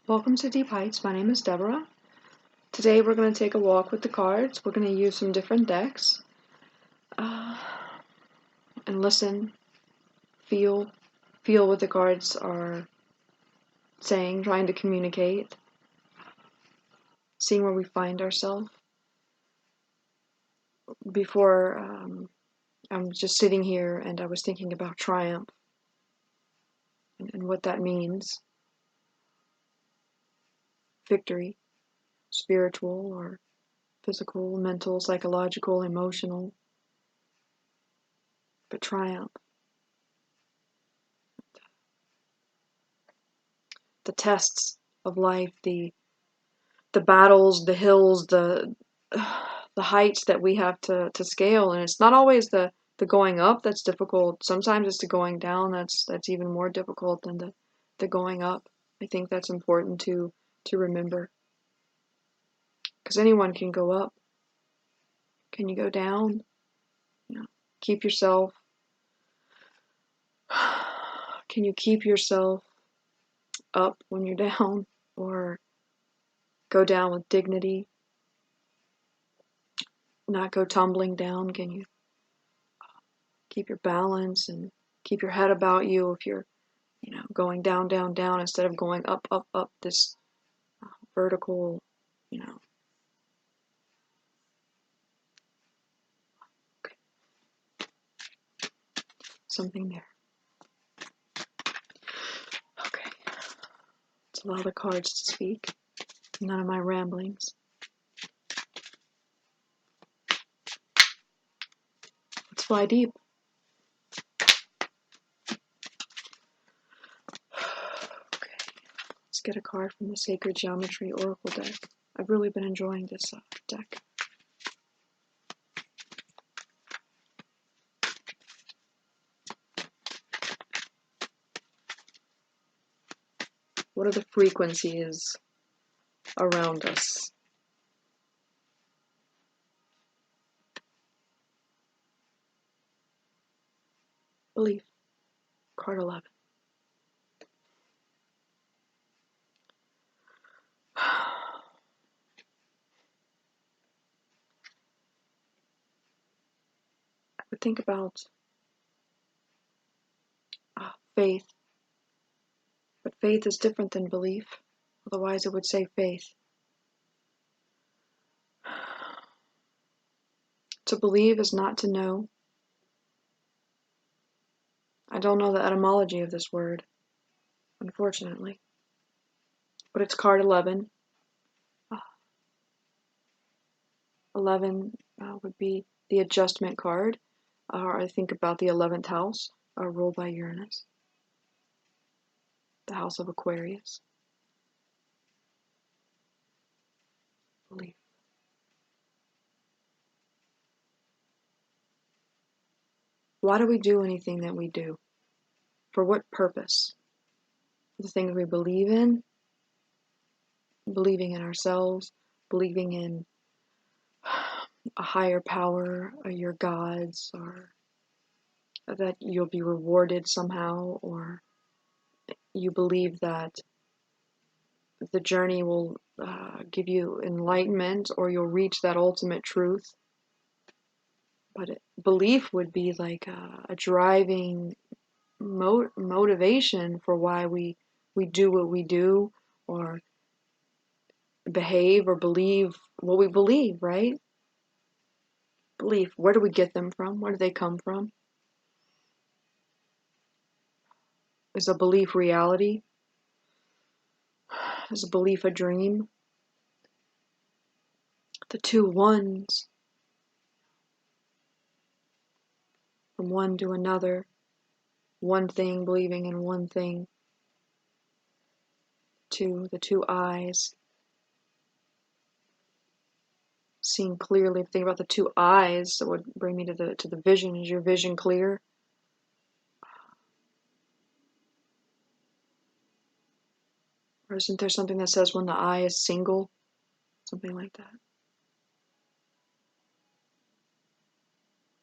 Welcome to Deep Heights. My name is Deborah. Today we're going to take a walk with the cards. We're going to use some different decks and listen, feel what the cards are saying, trying to communicate, seeing where we find ourselves. Before, I'm just sitting here and I was thinking about triumph and what that means. Victory, spiritual or physical, mental, psychological, emotional, but triumph. The tests of life, the battles, the hills, the heights that we have to scale, and it's not always the going up that's difficult. Sometimes it's the going down that's even more difficult than the going up. I think that's important to remember, because anyone can go up. Can you go down? You know, keep yourself. Can you keep yourself up when you're down, or go down with dignity? Not go tumbling down? Can you keep your balance and keep your head about you if you're, going down, down, down instead of going up, up, up this vertical, okay, something there. Okay, let's allow the cards to speak. None of my ramblings. Let's fly deep. Okay, let's get a card from the Sacred Geometry Oracle deck. I've really been enjoying this deck. What are the frequencies around us? Belief. Card 11. I would think about faith. But faith is different than belief. Otherwise, it would say faith. To believe is not to know. I don't know the etymology of this word, unfortunately. But it's card 11. 11 would be the adjustment card. I think about the 11th house, ruled by Uranus. The house of Aquarius. Belief. Why do we do anything that we do? For what purpose? The things we believe in, believing in ourselves, believing in a higher power, or your gods, or that you'll be rewarded somehow, or you believe that the journey will give you enlightenment, or you'll reach that ultimate truth. But belief would be like a driving motivation for why we do what we do, or behave or believe what we believe, right? Belief, where do we get them from? Where do they come from? Is a belief reality? Is a belief a dream? The two ones, from one to another, one thing believing in one thing, the two eyes, seeing clearly. Think about the two eyes, that would bring me to the vision. Is your vision clear? Or isn't there something that says when the eye is single? Something like that.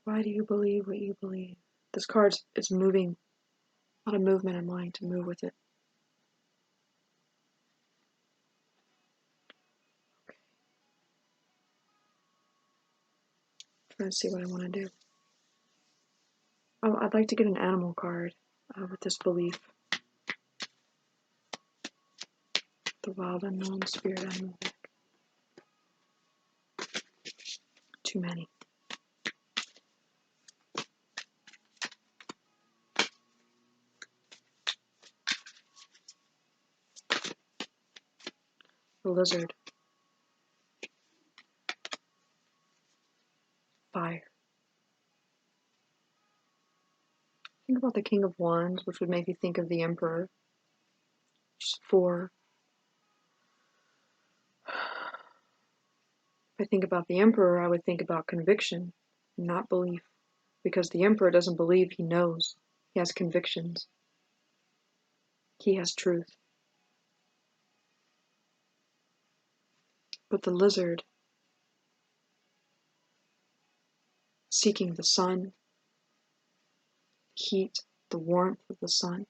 Why do you believe what you believe? This card is moving. A lot of movement. I'm wanting to move with it. trying to see what I want to do. Oh, I'd like to get an animal card with this belief. The wild unknown spirit animal deck. Too many. The lizard. Fire. Think about the King of Wands, which would make you think of the Emperor. Just 4. If I think about the Emperor, I would think about conviction, not belief. Because the Emperor doesn't believe, he knows. He has convictions. He has truth. But the lizard, seeking the sun, heat, the warmth of the sun.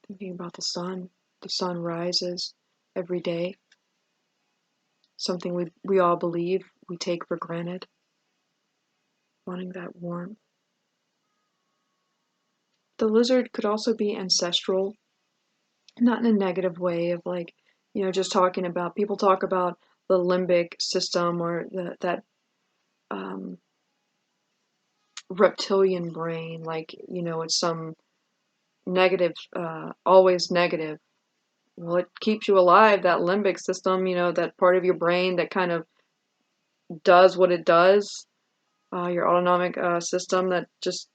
Thinking about the sun rises every day. Something we all believe, we take for granted. Wanting that warmth. The lizard could also be ancestral, not in a negative way of like, just talking about, people talk about the limbic system or that reptilian brain, like, it's some negative, always negative. Well, it keeps you alive, that limbic system, that part of your brain that kind of does what it does, your autonomic system that just,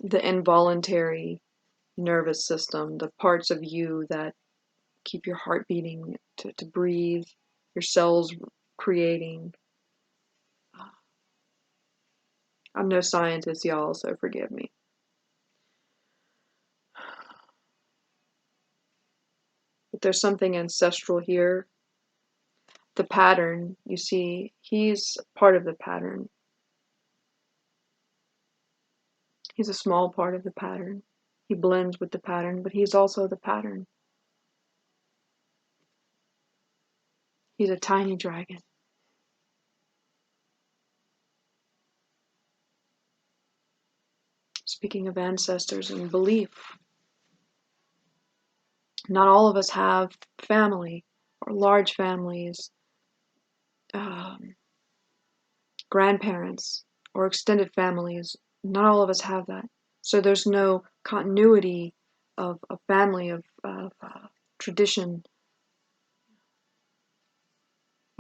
the involuntary nervous system, the parts of you that keep your heart beating, to breathe, your cells creating. I'm no scientist, y'all, so forgive me. But there's something ancestral here. The pattern, you see, he's part of the pattern. He's a small part of the pattern. He blends with the pattern, but he's also the pattern. He's a tiny dragon. Speaking of ancestors and belief, not all of us have family or large families, grandparents or extended families. Not all of us have that. So there's no continuity of a family, of tradition.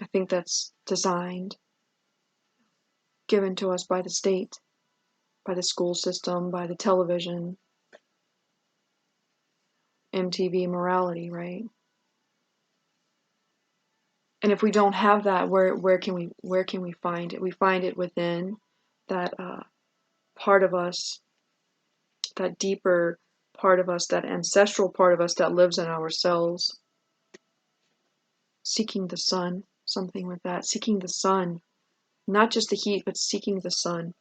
I think that's designed, given to us by the state, by the school system, by the television, MTV morality, right? And if we don't have that, where can we find it? We find it within that part of us, that deeper part of us, that ancestral part of us that lives in our cells. Seeking the sun, something with that. Seeking the sun, not just the heat, but seeking the sun.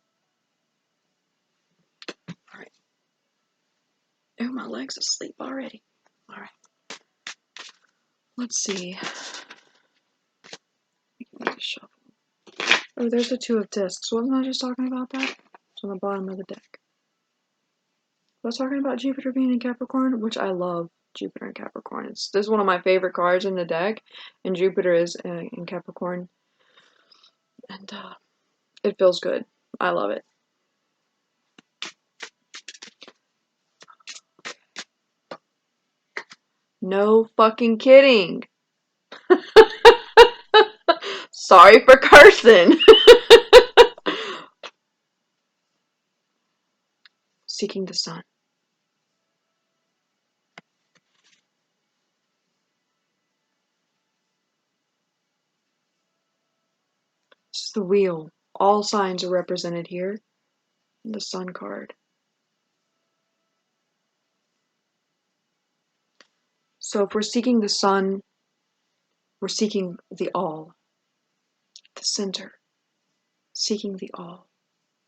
All right. Oh, my leg's asleep already. All right. Let's see. Shuffle. Oh, there's the 2 of discs. Wasn't I just talking about that? It's on the bottom of the deck. I was talking about Jupiter being in Capricorn, which I love. Jupiter in Capricorn. This is one of my favorite cards in the deck, and Jupiter is in Capricorn, and it feels good. I love it. No fucking kidding. Sorry for cursing. Seeking the sun. This is the wheel. All signs are represented here. The sun card. So if we're seeking the sun, we're seeking the all, the center, seeking the all,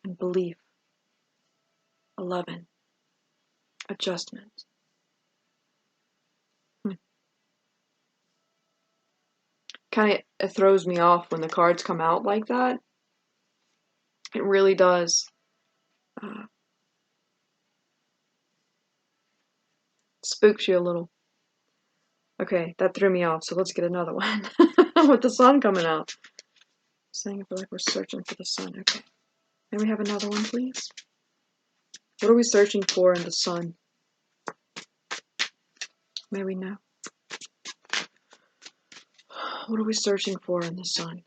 and belief. 11. Adjustment. kind of throws me off when the cards come out like that. It really does. Spooks you a little. Okay, that threw me off, so let's get another one. With the sun coming out. Saying I feel like we're searching for the sun. Okay. May we have another one, please? What are we searching for in the sun? May we know? What are we searching for in the sun?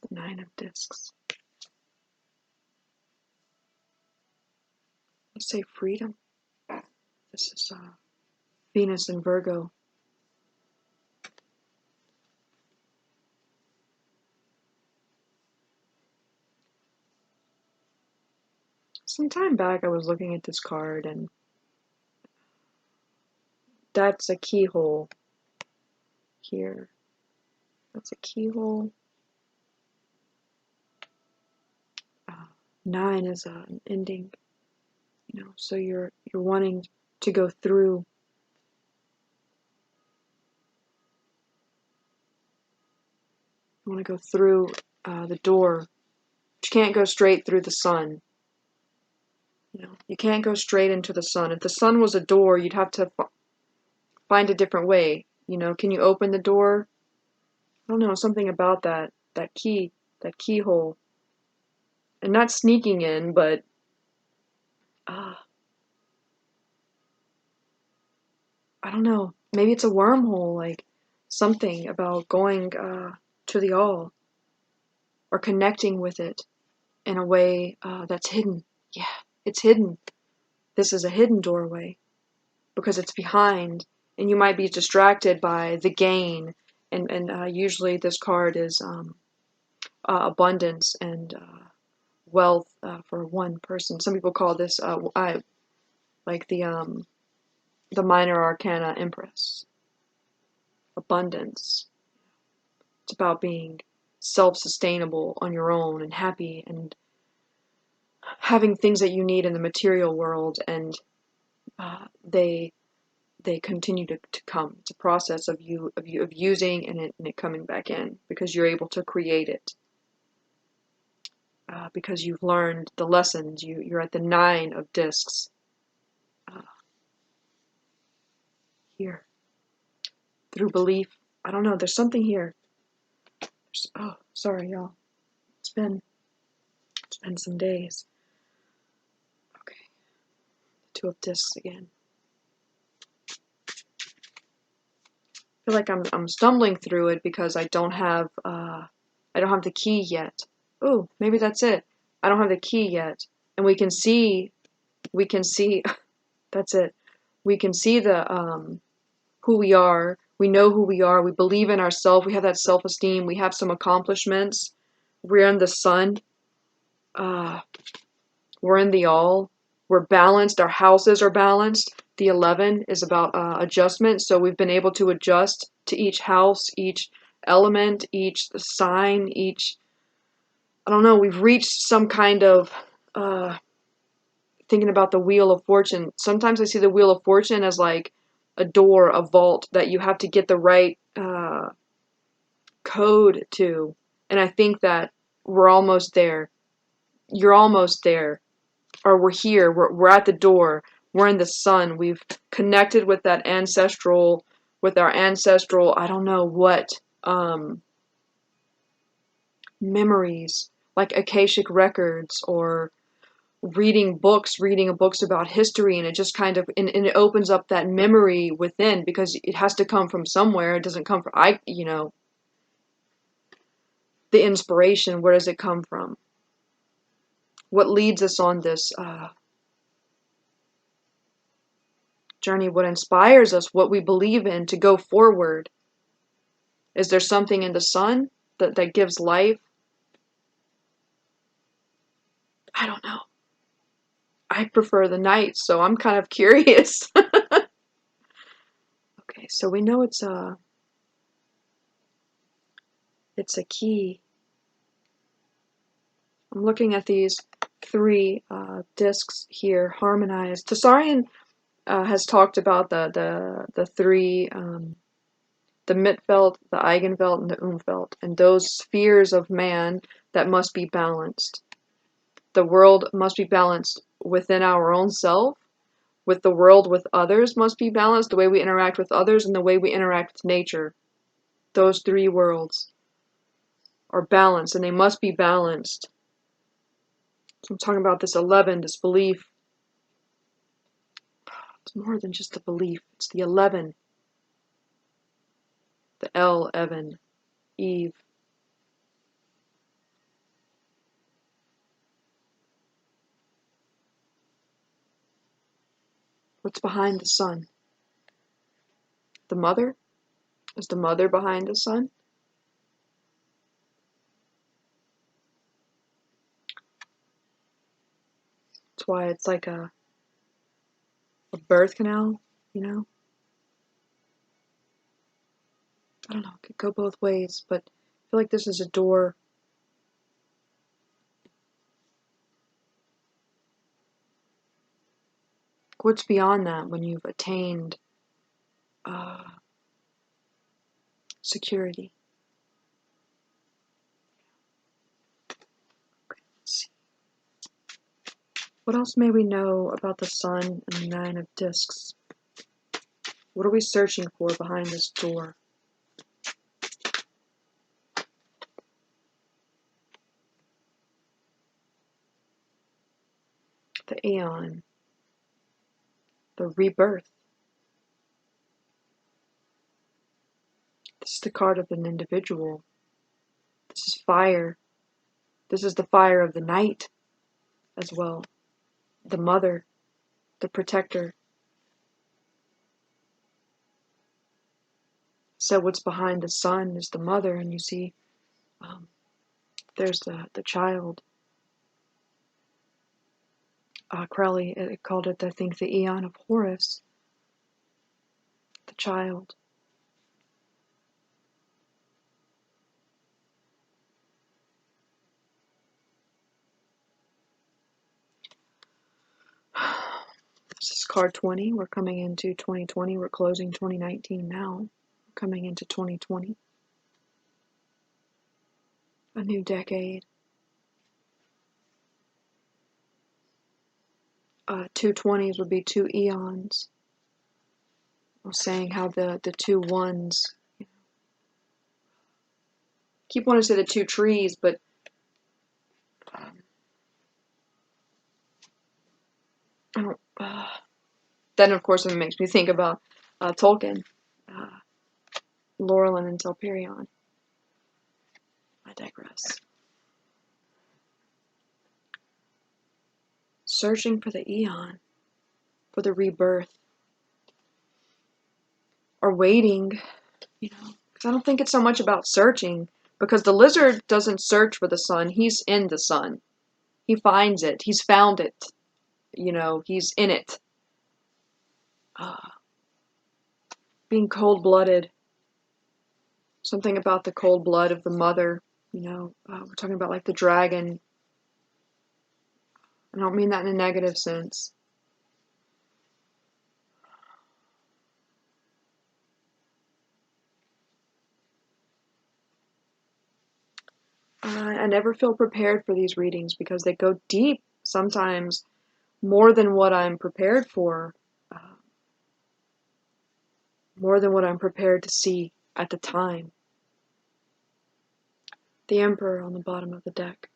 The Nine of Discs. Let's say freedom. This is Venus in Virgo. Some time back I was looking at this card, and that's a keyhole here. That's a keyhole. 9 is an ending. You know, so you're wanting to go through. You want to go through the door. But you can't go straight through the sun. You know, you can't go straight into the sun. If the sun was a door, you'd have to find a different way. You know, can you open the door? I don't know, something about that key, that keyhole. And not sneaking in, but I don't know. Maybe it's a wormhole, like something about going to the all or connecting with it in a way that's hidden. Yeah, it's hidden. This is a hidden doorway because it's behind, and you might be distracted by the gain. And usually this card is abundance and wealth for one person. Some people call this like the minor arcana Empress. Abundance. It's about being self-sustainable on your own and happy and having things that you need in the material world, and they continue to come. It's a process of using and it coming back in because you're able to create it. Because you've learned the lessons. You're at the 9 of discs. Here. Through belief. I don't know, there's something here. Oh, sorry, y'all. It's been some days. Okay. 2 of discs again. I feel like I'm stumbling through it because I don't have the key yet. Oh, maybe that's it. I don't have the key yet. And we can see that's it. We can see the who we are. We know who we are. We believe in ourselves. We have that self-esteem. We have some accomplishments. We're in the sun. We're in the all. We're balanced. Our houses are balanced. The 11 is about adjustment. So we've been able to adjust to each house, each element, each sign, each, I don't know, we've reached some kind of, thinking about the Wheel of Fortune. Sometimes I see the Wheel of Fortune as like a door, a vault that you have to get the right code to. And I think that we're almost there. You're almost there. Or we're here. We're at the door. We're in the sun. We've connected with that ancestral, with our ancestral, I don't know what, memories, like Akashic records, or reading books about history, and it just kind of, and it opens up that memory within, because it has to come from somewhere. It doesn't come from, the inspiration, where does it come from? What leads us on this journey? What inspires us? What we believe in to go forward? Is there something in the sun that gives life? I don't know. I prefer the night, so I'm kind of curious. Okay, so we know it's a key. I'm looking at these 3 discs here, harmonized. Tasarian has talked about the three, the Mitfeld, the Eigenfeld, and the Umfeld, and those spheres of man that must be balanced. The world must be balanced within our own self, with the world with others must be balanced, the way we interact with others and the way we interact with nature. Those three worlds are balanced, and they must be balanced. So I'm talking about this 11, this belief. It's more than just the belief. It's the 11. The L, Evan, Eve. What's behind the sun? The mother? Is the mother behind the sun? That's why it's like a birth canal, you know? I don't know, it could go both ways, but I feel like this is a door. What's beyond that when you've attained security? Okay, let's see. What else may we know about the sun and the 9 of discs? What are we searching for behind this door? The Aeon. The rebirth. This is the card of an individual. This is fire. This is the fire of the night as well. The mother, the protector. So what's behind the sun is the mother, and you see there's the child. Crowley called it, I think, the Aeon of Horus. The child. This is card 20. We're coming into 2020. We're closing 2019 now. We're coming into 2020. A new decade. 2 20s would be 2 eons. I was saying how the 2 ones. Keep wanting to say the 2 trees, but I don't. Then, of course, it makes me think about Tolkien, Laurelin and Telperion. I digress. Searching for the Eon, for the rebirth, or waiting, because I don't think it's so much about searching, because the lizard doesn't search for the sun, he's in the sun. He finds it, he's found it, he's in it. Being cold-blooded. Something about the cold blood of the mother, we're talking about like the dragon. I don't mean that in a negative sense. I never feel prepared for these readings because they go deep, sometimes more than what I'm prepared for, more than what I'm prepared to see at the time. The Emperor on the bottom of the deck.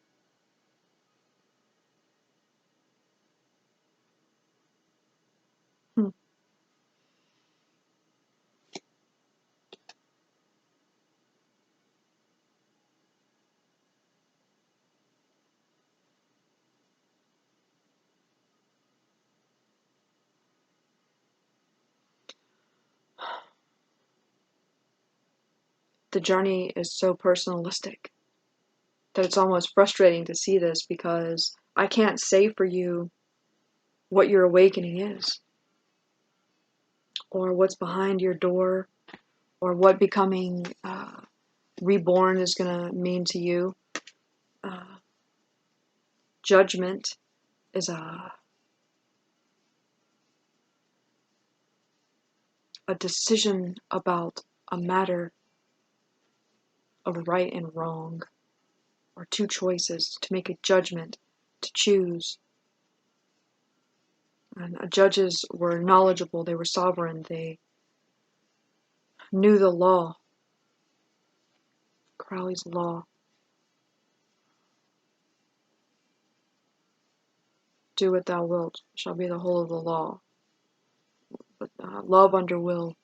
The journey is so personalistic that it's almost frustrating to see this because I can't say for you what your awakening is, or what's behind your door, or what becoming reborn is going to mean to you. Judgment is a decision about a matter of right and wrong, or two choices, to make a judgment, to choose. And judges were knowledgeable, they were sovereign, they knew the law, Crowley's law. Do what thou wilt shall be the whole of the law. But love under will.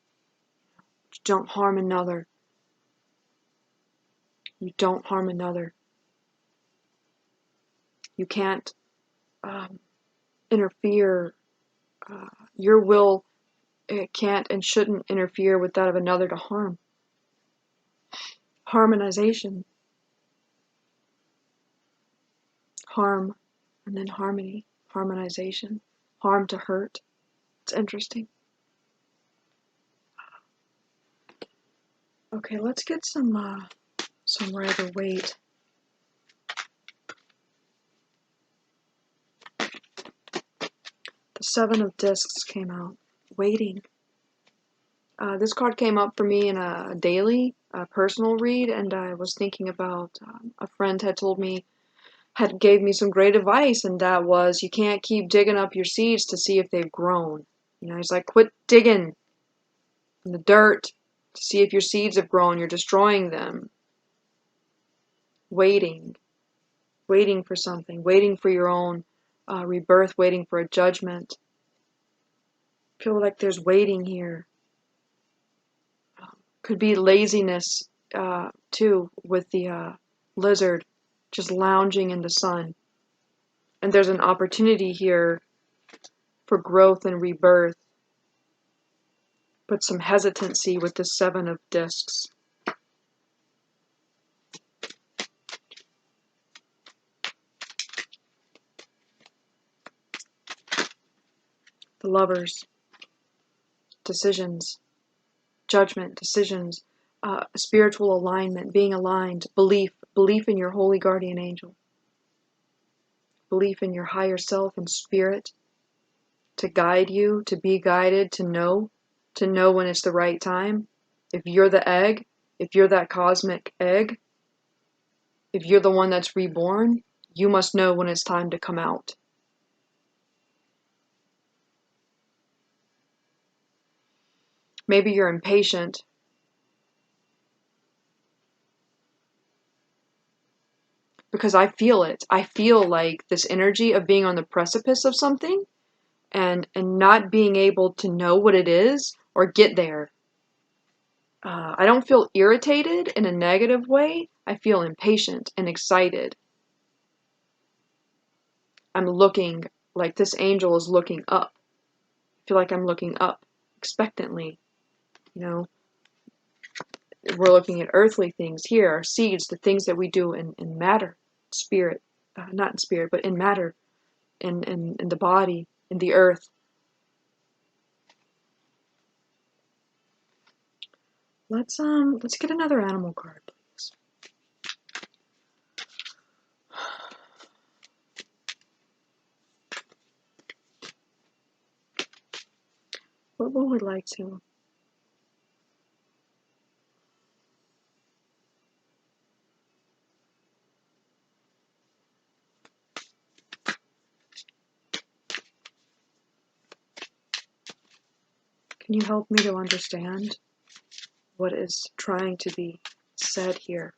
You don't harm another. You don't harm another. You can't interfere. Your will, it can't and shouldn't interfere with that of another to harm. Harmonization. Harm and then harmony. Harmonization. Harm to hurt. It's interesting. Okay, let's get some Rider-Waite. The Seven of Discs came out. Waiting. This card came up for me in a daily personal read, and I was thinking about a friend gave me some great advice, and that was, you can't keep digging up your seeds to see if they've grown. You know, he's like, quit digging in the dirt to see if your seeds have grown. You're destroying them. Waiting for something, waiting for your own rebirth, waiting for a judgment. I feel like there's waiting here. Could be laziness too, with the lizard just lounging in the sun. And there's an opportunity here for growth and rebirth, but some hesitancy with the Seven of Discs. The Lovers. Decisions. Judgment. Decisions. Spiritual alignment. Being aligned. Belief. Belief in your holy guardian angel. Belief in your higher self and spirit. To guide you. To be guided. To know when it's the right time. If you're the egg. If you're that cosmic egg. If you're the one that's reborn. You must know when it's time to come out. Maybe you're impatient. Because I feel it. I feel like this energy of being on the precipice of something and not being able to know what it is or get there. I don't feel irritated in a negative way. I feel impatient and excited. I'm looking like this angel is looking up. I feel like I'm looking up expectantly. You know, we're looking at earthly things here, our seeds, the things that we do in matter, spirit, not in spirit, but in matter, in the body, in the earth. Let's get another animal card, please. What would we like to? Can you help me to understand what is trying to be said here?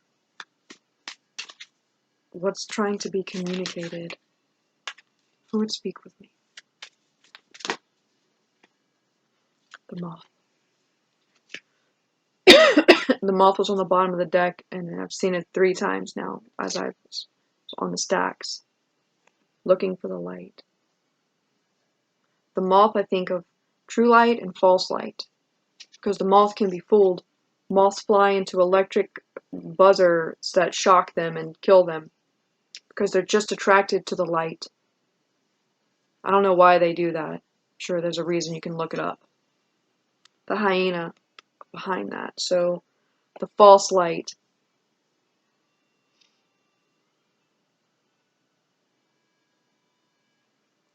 What's trying to be communicated? Who would speak with me? The moth. The moth was on the bottom of the deck, and I've seen it 3 times now as I was on the stacks, looking for the light. The moth, I think of true light and false light, because the moth can be fooled. Moths fly into electric buzzers that shock them and kill them, because they're just attracted to the light. I don't know why they do that. I'm sure there's a reason, you can look it up. The hyena behind that. So the false light.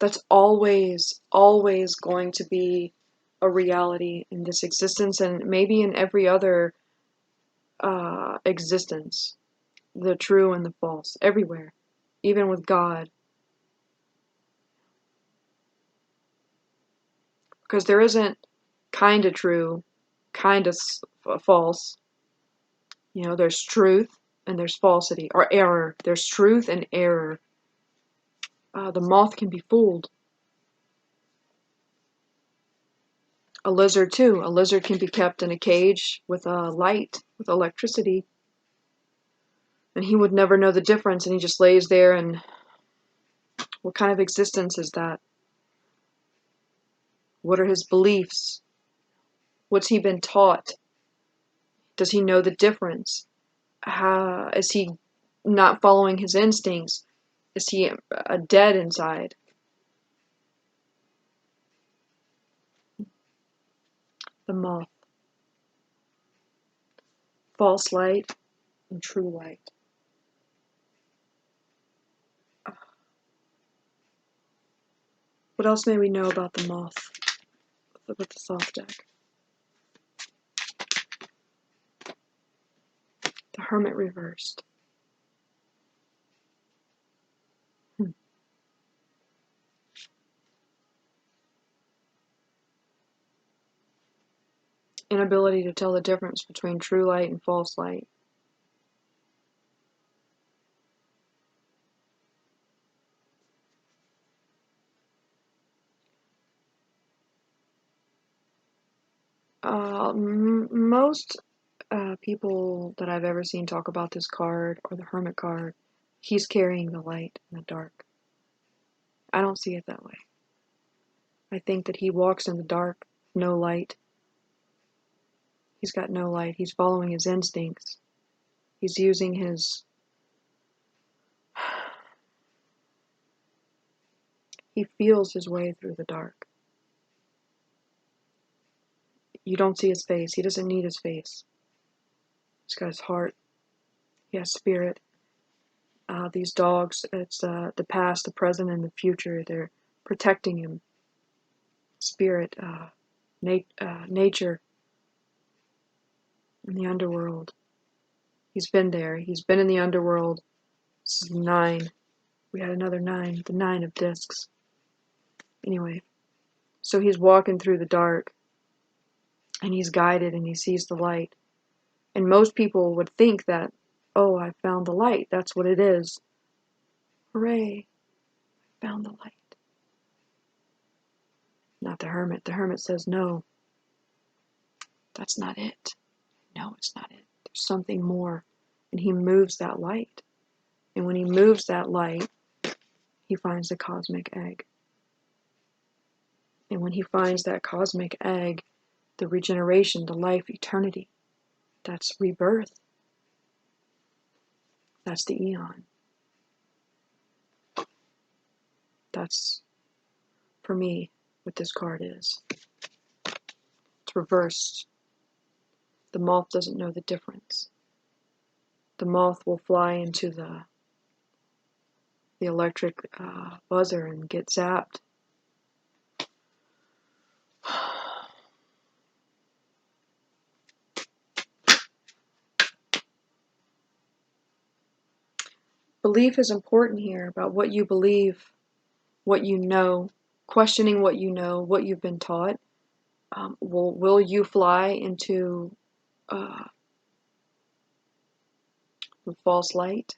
That's always going to be a reality in this existence and maybe in every other existence. The true and the false, everywhere, even with God. Because there isn't kind of true, kind of false. You know, there's truth and there's falsity, or error. There's truth and error. The moth can be fooled. A lizard too. A lizard can be kept in a cage with a light, with electricity. And he would never know the difference, and he just lays there, and what kind of existence is that? What are his beliefs? What's he been taught? Does he know the difference? Is he not following his instincts? Is he dead inside? The moth. False light and true light. What else may we know about the moth with the soft deck? The hermit reversed. Inability to tell the difference between true light and false light. Most people that I've ever seen talk about this card, or the hermit card, he's carrying the light in the dark. I don't see it that way. I think that he walks in the dark, no light. He's got no light. He's following his instincts. He's using his... He feels his way through the dark. You don't see his face. He doesn't need his face. He's got his heart. He has spirit. These dogs, it's the past, the present, and the future. They're protecting him. Spirit, nature, in the underworld. He's been there. He's been in the underworld. This is 9. We had another 9. The 9 of discs. Anyway, so he's walking through the dark, and he's guided, and he sees the light. And most people would think that, oh, I found the light. That's what it is. Hooray, I found the light. Not the hermit. The hermit says, no, that's not it. No, it's not it. There's something more. And he moves that light. And when he moves that light, he finds the cosmic egg. And when he finds that cosmic egg, the regeneration, the life, eternity, that's rebirth. That's the eon. That's, for me, what this card is. It's reversed. The moth doesn't know the difference. The moth will fly into the electric buzzer and get zapped. Belief is important here, about what you believe, what you know, questioning what you know, what you've been taught. Will you fly into the false light?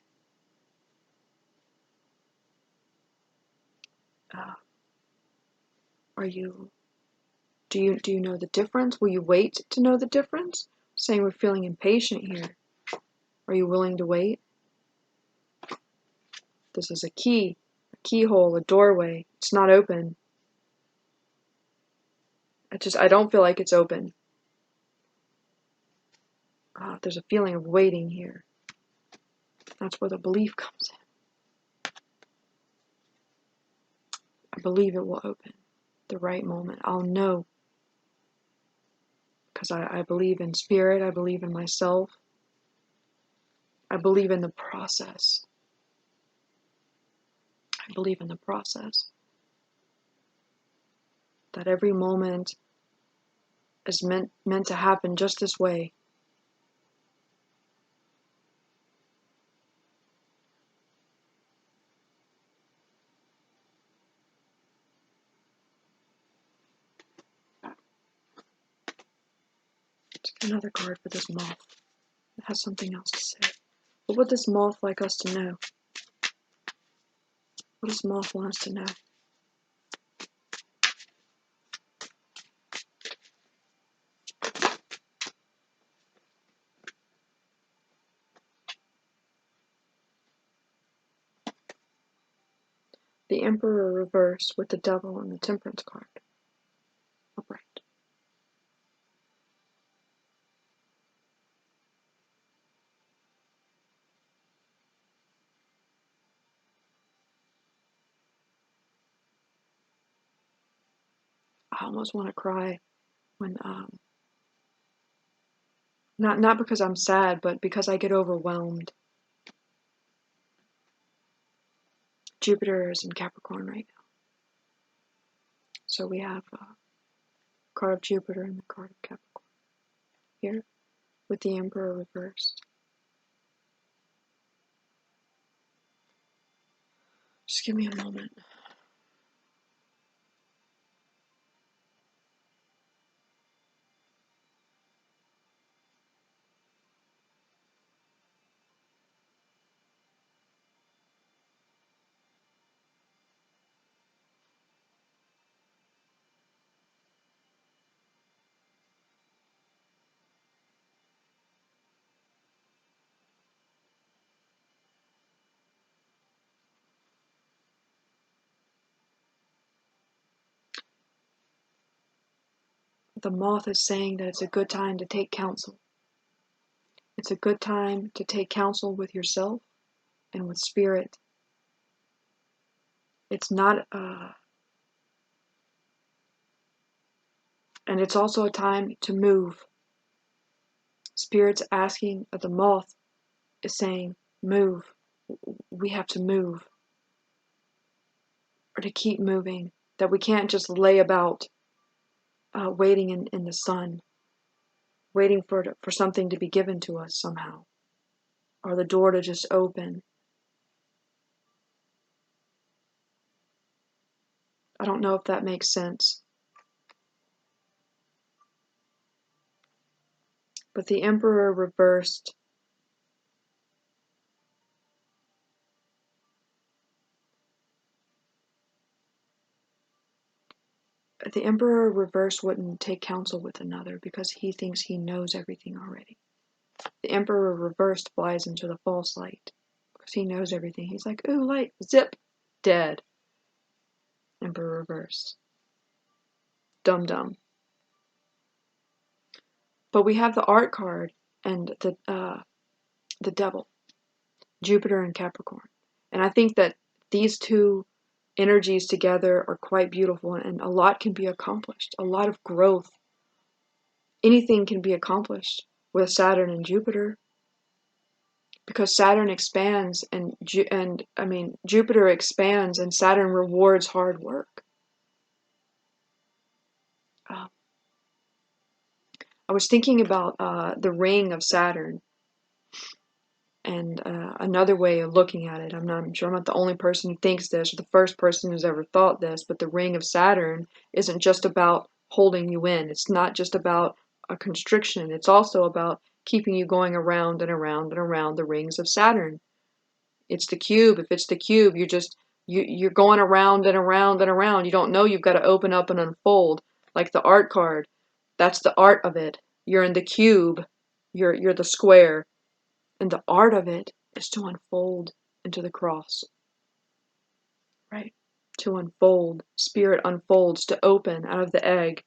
Do you know the difference? Will you wait to know the difference? Saying we're feeling impatient here. Are you willing to wait? This is a keyhole, a doorway. It's not open. I don't feel like it's open. There's a feeling of waiting here. That's where the belief comes in. I believe it will open the right moment. I'll know. Because I believe in spirit. I believe in myself. I believe in the process. I believe in the process. That every moment is meant to happen just this way. Let's get another card for this moth. It has something else to say. What would this moth like us to know? What does moth want us to know? The Emperor reversed with the Devil and the Temperance card. Upright. I almost want to cry when not because I'm sad, but because I get overwhelmed. Jupiter is in Capricorn right now. So we have card of Jupiter and the card of Capricorn here with the Emperor reversed. Just give me a moment. The moth is saying that it's a good time to take counsel. It's a good time to take counsel with yourself and with spirit. It's not, and it's also a time to move. Spirit's asking, the moth is saying, move. We have to move. Or to keep moving. That we can't just lay about waiting in the sun. Waiting for something to be given to us somehow. Or the door to just open. I don't know if that makes sense. But the Emperor reversed. The Emperor reversed wouldn't take counsel with another because he thinks he knows everything already. The Emperor reversed flies into the false light because he knows everything. He's like, ooh, light, zip, dead. Emperor reversed. Dum dum. But we have the art card and the Devil, Jupiter and Capricorn. And I think that these two energies together are quite beautiful, and a lot can be accomplished. A lot of growth. Anything can be accomplished with Saturn and Jupiter. Because Saturn expands and Jupiter expands and Saturn rewards hard work. I was thinking about the ring of Saturn, and another way of looking at it. I'm sure I'm not the only person who thinks this, or the first person who's ever thought this, but the ring of Saturn isn't just about holding you in. It's not just about a constriction. It's also about keeping you going around and around and around the rings of Saturn. It's the cube. If it's the cube, you're going around and around and around. You don't know you've got to open up and unfold. Like the art card. That's the art of it. You're in the cube. You're the square. And the art of it is to unfold into the cross. Right? To unfold. Spirit unfolds to open out of the egg.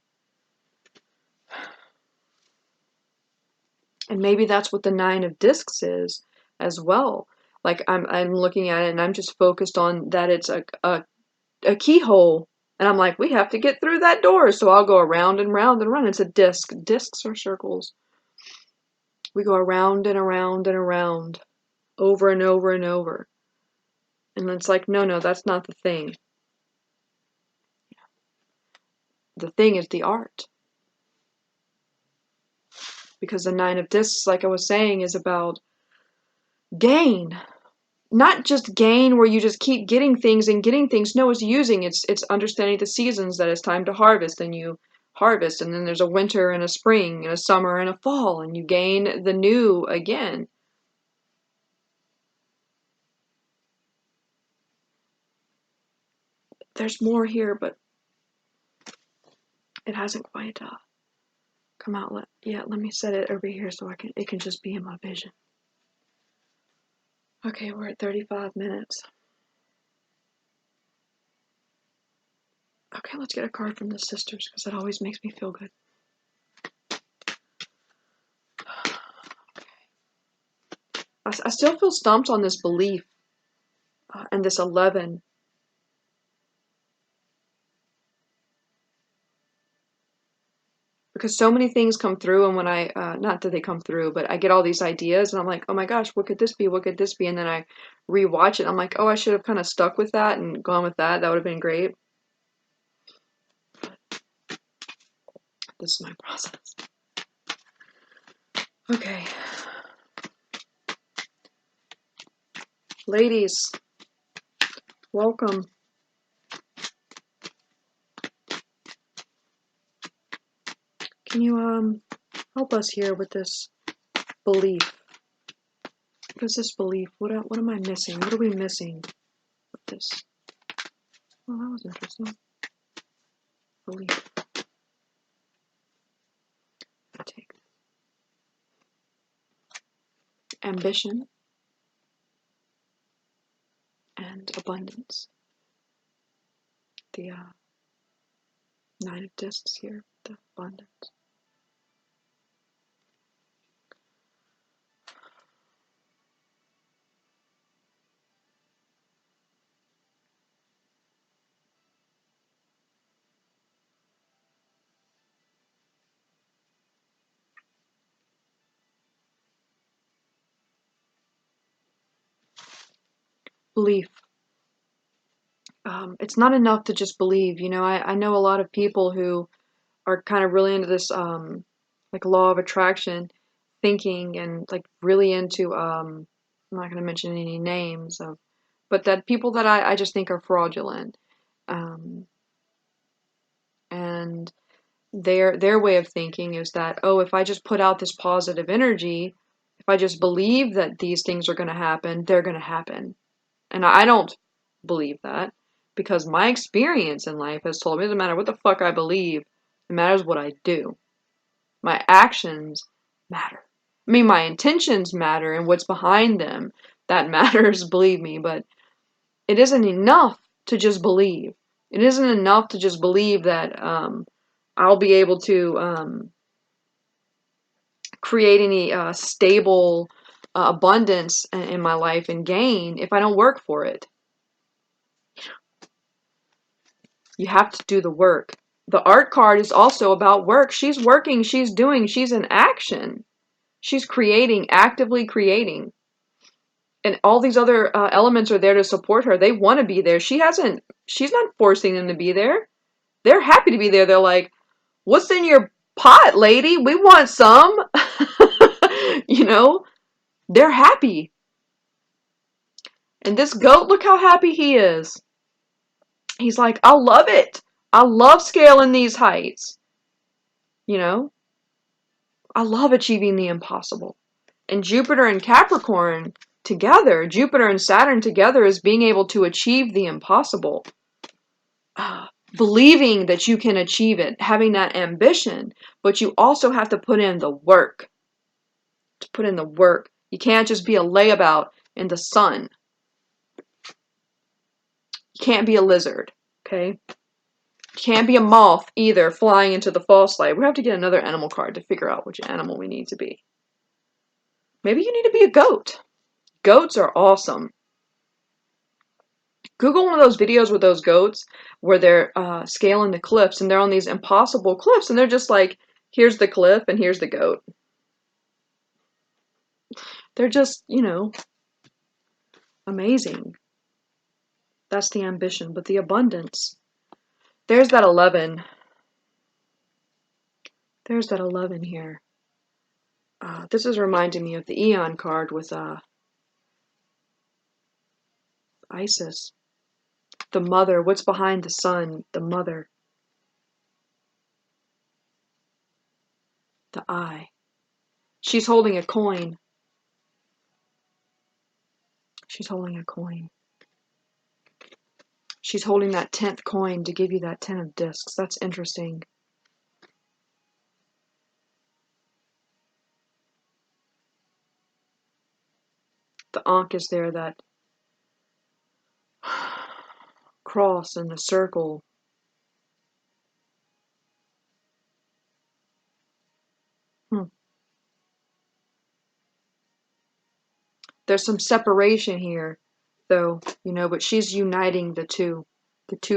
And maybe that's what the Nine of Discs is as well. Like I'm looking at it and I'm just focused on that it's a keyhole. And I'm like, we have to get through that door. So I'll go around and round and around. It's a disc. Discs are circles. We go around and around and around. Over and over and over. And it's like, no, that's not the thing. The thing is the art. because the Nine of Discs, like I was saying, is about gain. Not just gain where you just keep getting things and getting things. No, it's using. It's understanding the seasons, that it's time to harvest, and you harvest, and then there's a winter and a spring and a summer and a fall, and you gain the new again. There's more here, but it hasn't quite come out yet. Let me set it over here so it can just be in my vision. Okay, we're at 35 minutes. Okay, let's get a card from the sisters, because that always makes me feel good. I still feel stumped on this belief and this 11. Because so many things come through, and when I, not that they come through, but I get all these ideas, and I'm like, oh my gosh, what could this be? What could this be? And then I rewatch it, I'm like, oh, I should have kind of stuck with that and gone with that. That would have been great. This is my process. Okay. Ladies, welcome. Can you help us here with this belief? What is this belief? What am I missing? What are we missing with this? Oh, that was interesting. Belief. Take ambition and abundance. The Nine of Discs here, the abundance. Belief. It's not enough to just believe. You know, I know a lot of people who are kind of really into this like law of attraction thinking, and like really into I'm not going to mention any names of, but that people that I just think are fraudulent. And their way of thinking is that, oh, if I just put out this positive energy, if I just believe that these things are going to happen, they're going to happen. And I don't believe that, because my experience in life has told me it doesn't matter what the fuck I believe, it matters what I do. My actions matter. I mean, my intentions matter, and what's behind them, that matters, believe me, but it isn't enough to just believe. It isn't enough to just believe that I'll be able to create any stable abundance in my life and gain if I don't work for it. You have to do the work. The art card is also about work. She's working, she's doing, she's in action. She's creating, actively creating. And all these other elements are there to support her. They want to be there. She's not forcing them to be there. They're happy to be there. They're like, what's in your pot, lady? We want some. You know, they're happy. And this goat, look how happy he is. He's like, I love it. I love scaling these heights. You know, I love achieving the impossible. And Jupiter and Capricorn together, Jupiter and Saturn together, is being able to achieve the impossible. Believing that you can achieve it, having that ambition, but you also have to put in the work. To put in the work. You can't just be a layabout in the sun. You can't be a lizard, okay? You can't be a moth either, flying into the false light. We have to get another animal card to figure out which animal we need to be. Maybe you need to be a goat. Goats are awesome. Google one of those videos with those goats where they're scaling the cliffs, and they're on these impossible cliffs, and they're just like, here's the cliff and here's the goat. They're just, you know, amazing. That's the ambition, but the abundance. There's that 11. There's that 11 here. This is reminding me of the Eon card with Isis. The mother. What's behind the sun? The mother. The eye. She's holding a coin. She's holding a coin. She's holding that 10th coin to give you that 10 of discs. That's interesting. The Ankh is there, that cross and the circle. There's some separation here, though, but she's uniting the two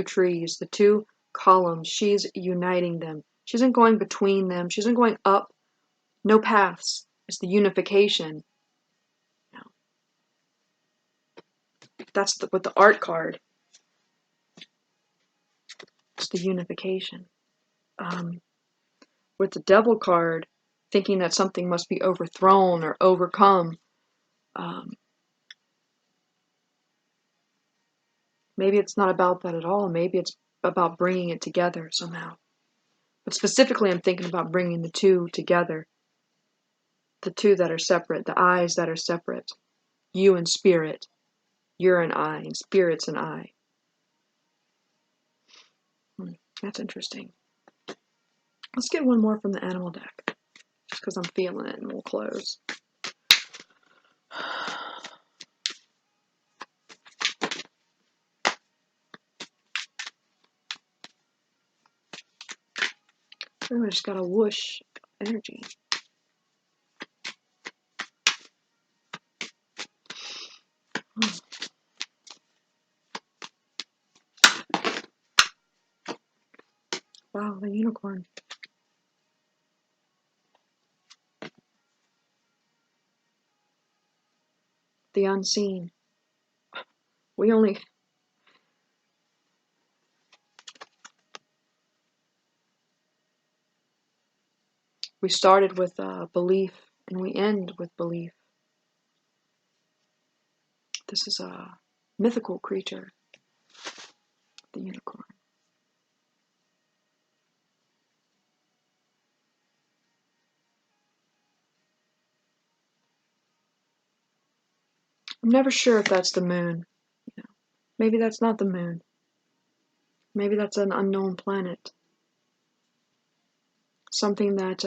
trees, the two columns. She's uniting them. She isn't going between them. She isn't going up. No paths. It's the unification. That's with the art card. It's the unification. With the devil card, thinking that something must be overthrown or overcome. Maybe it's not about that at all. Maybe it's about bringing it together somehow. But specifically, I'm thinking about bringing the two together. The two that are separate, the eyes that are separate. You and spirit. You're an eye, and spirit's an eye. That's interesting. Let's get one more from the animal deck, just because I'm feeling it, and we'll close. Oh, I just got a whoosh energy. Wow, the unicorn. The unseen. We started with belief, and we end with belief. This is a mythical creature, the unicorn. I'm never sure if that's the moon. Maybe that's not the moon. Maybe that's an unknown planet. Something that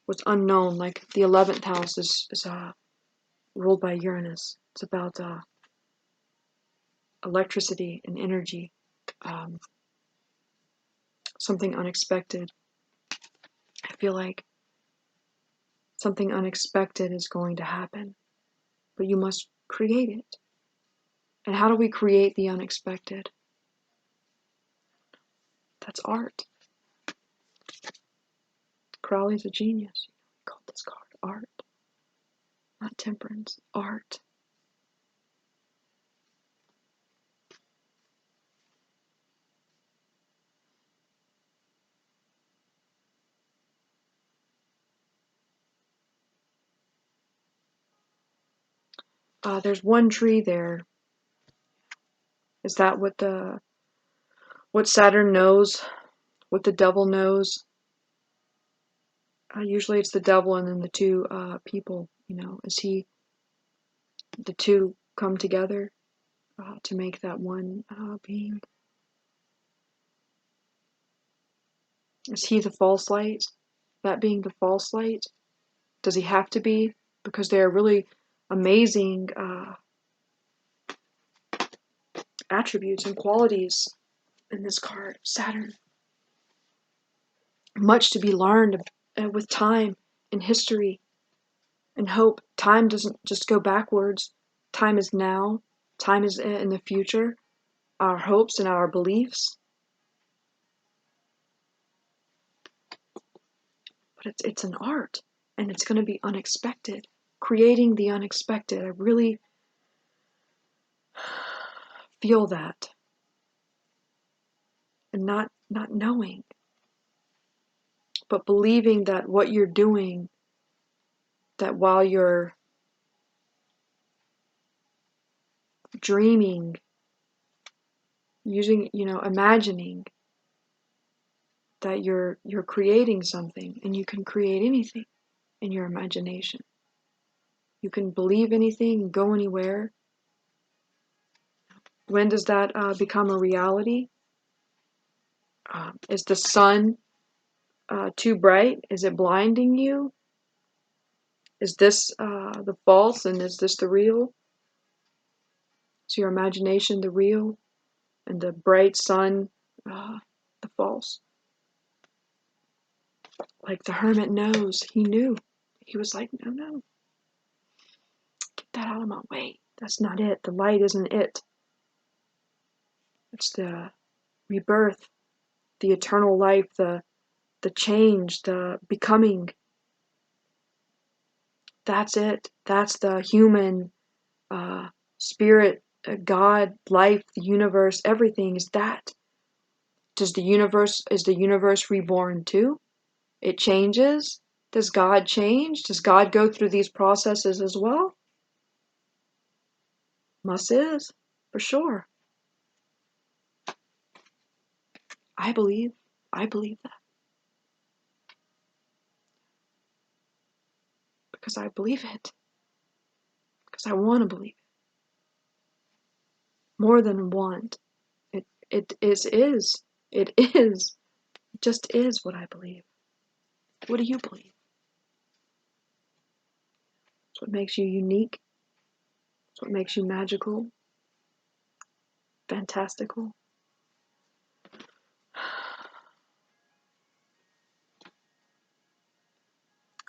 was unknown, like the 11th house is ruled by Uranus. It's about electricity and energy, something unexpected. I feel like something unexpected is going to happen, but you must create it. And how do we create the unexpected? That's art. Crowley's a genius. He called this card art. Not temperance, art. There's one tree there. Is that what Saturn knows? What the devil knows? Usually it's the devil and then the two people. The two come together to make that one being? Is he the false light? That being the false light? Does he have to be? Because they are really amazing attributes and qualities in this card, Saturn. Much to be learned with time and history and hope. Time doesn't just go backwards. Time is now. Time is in the future. Our hopes and our beliefs. But it's an art, and it's going to be unexpected. Creating the unexpected. I really feel that. And not knowing. but believing that what you're doing, that while you're dreaming, using, imagining, that you're creating something, and you can create anything in your imagination. You can believe anything, go anywhere. When does that become a reality? Is the sun too bright? Is it blinding you? Is this the false, and is this the real? Is your imagination the real, and the bright sun the false? Like the hermit knows, he knew. He was like, no, no, get that out of my way. That's not it. The light isn't it. It's the rebirth, the eternal life, the change, the becoming. That's it. That's the human spirit, God, life, the universe, everything is that. Is the universe reborn too? It changes. Does God change? Does God go through these processes as well? Must is, for sure. I believe that. Because I believe it. Because I want to believe it. More than want. It is. It is. It just is what I believe. What do you believe? It's what makes you unique. It's what makes you magical. Fantastical.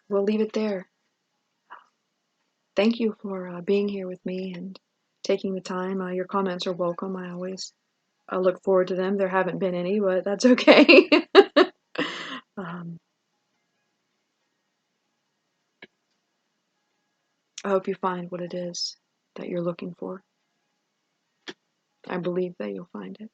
We'll leave it there. Thank you for being here with me and taking the time. Your comments are welcome. I always look forward to them. There haven't been any, but that's okay. um, I hope you find what it is that you're looking for. I believe that you'll find it.